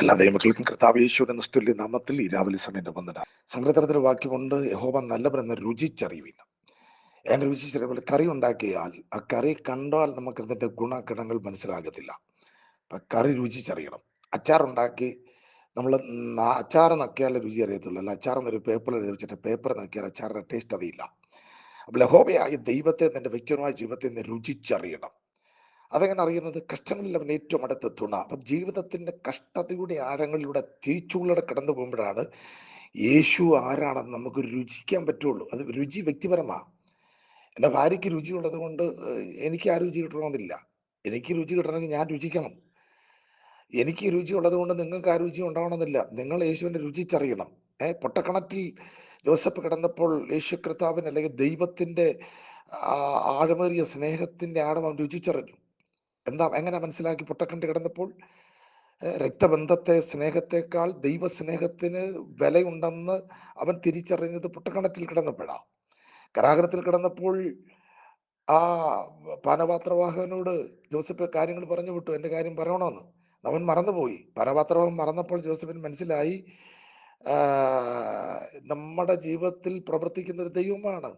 എല്ലാ ദൈവമക്കൾക്കും കർത്താവ് യേശുവിന്റെ നിസ്തുല്യ നാമത്തിൽ ഈ രാവിലെ സമയത്ത് വന്നിട്ട് സങ്കീർത്തനത്തിൽ വാക്യമുണ്ട്, യഹോവ നല്ലവരെന്ന് രുചിച്ചറിയുവിൻ. എന്നെ രുചിച്ചറിയുമ്പോൾ കറി ഉണ്ടാക്കിയാൽ ആ കറി കണ്ടാൽ നമുക്ക് അതിന്റെ ഗുണഗണങ്ങൾ മനസ്സിലാകത്തില്ല. അപ്പൊ കറി രുചിച്ചറിയണം. അച്ചാറുണ്ടാക്കി നമ്മൾ അച്ചാർ നക്കിയാലേ രുചി അറിയത്തുള്ളൂ. അല്ല അച്ചാർ എന്നൊരു പേപ്പറിൽ എഴുതി വെച്ചിട്ട് പേപ്പർ നക്കിയാൽ അച്ചാറിന്റെ ടേസ്റ്റ് അറിയില്ല. അപ്പോൾ യഹോവയായ ദൈവത്തെ നിന്റെ വ്യക്തിപരമായ ജീവിതത്തെ നീ രുചിച്ചറിയണം. അതെങ്ങനെ അറിയുന്നത്? കഷ്ടങ്ങളിൽ അവൻ ഏറ്റവും അടുത്ത് തുണ. അപ്പൊ ജീവിതത്തിന്റെ കഷ്ടതയുടെ ആഴങ്ങളിലൂടെ തീച്ചൂളയുടെ കടന്നു പോകുമ്പോഴാണ് യേശു ആരാണെന്ന് നമുക്ക് രുചിക്കാൻ പറ്റുള്ളൂ. അത് രുചി വ്യക്തിപരമാണ്. എൻ്റെ ഭാര്യയ്ക്ക് രുചിയുള്ളത് കൊണ്ട് എനിക്ക് ആ രുചി കിട്ടണമെന്നില്ല. എനിക്ക് രുചി കിട്ടണമെങ്കിൽ ഞാൻ രുചിക്കണം. എനിക്ക് രുചി ഉള്ളത് കൊണ്ട് നിങ്ങൾക്ക് ആ രുചി ഉണ്ടാവണമെന്നില്ല. നിങ്ങൾ യേശുവിന്റെ രുചിച്ചറിയണം. പൊട്ടക്കിണറ്റിൽ ജോസഫ് കിടന്നപ്പോൾ യേശു കർത്താവിന് അല്ലെങ്കിൽ ദൈവത്തിന്റെ ആഴമേറിയ സ്നേഹത്തിന്റെ ആഴം അവൻ രുചിച്ചറിഞ്ഞു. എങ്ങനെ മനസ്സിലാക്കി? പൊട്ടക്കിണറ്റിൽ കിടന്നപ്പോൾ രക്തബന്ധത്തെ സ്നേഹത്തെക്കാൾ ദൈവസ്നേഹത്തിന് വിലയുണ്ടെന്ന് അവൻ തിരിച്ചറിഞ്ഞത് പൊട്ടക്കിണറ്റിൽ കിടന്നപ്പോഴാണ്. കരാഗ്രഹത്തിൽ കിടന്നപ്പോൾ ആ പാനപാത്രവാഹകനോട് ജോസഫ് കാര്യങ്ങൾ പറഞ്ഞു വിട്ടു, എൻ്റെ കാര്യം പറയണമെന്ന്. അവൻ മറന്നുപോയി. പാനപാത്രവാഹൻ മറന്നപ്പോൾ ജോസഫിന് മനസ്സിലായി നമ്മുടെ ജീവിതത്തിൽ പ്രവർത്തിക്കുന്ന ഒരു ദൈവമാണ്.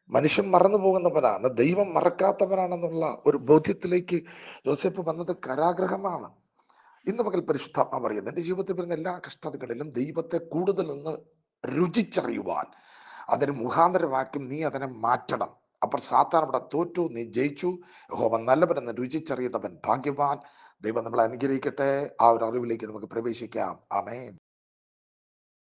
മനുഷ്യൻ മറന്നു പോകുന്നവനാണ്, ദൈവം മറക്കാത്തവനാണെന്നുള്ള ഒരു ബോധ്യത്തിലേക്ക് ജോസഫ് വന്നത് കാരാഗ്രഹമാണ്. ഇന്ന് പകൽ പരിശുദ്ധാത്മാവ് പറയുന്നത്, എൻ്റെ ജീവിതത്തിൽ വരുന്ന എല്ലാ കഷ്ടതകളിലും ദൈവത്തെ കൂടുതൽ ഒന്ന് രുചിച്ചറിയുവാൻ അതിന് മുഖാന്തരമാക്കി നീ അതിനെ മാറ്റണം. അപ്പോൾ സാത്താൻ അവിടെ തോറ്റു, നീ ജയിച്ചു. യഹോവ നല്ലവനെന്ന് രുചിച്ചറിയുന്നവൻ ഭാഗ്യവാൻ. ദൈവം നമ്മളെ അനുഗ്രഹിക്കട്ടെ. ആ ഒരു അറിവിലേക്ക് നമുക്ക് പ്രവേശിക്കാം. ആമേൻ.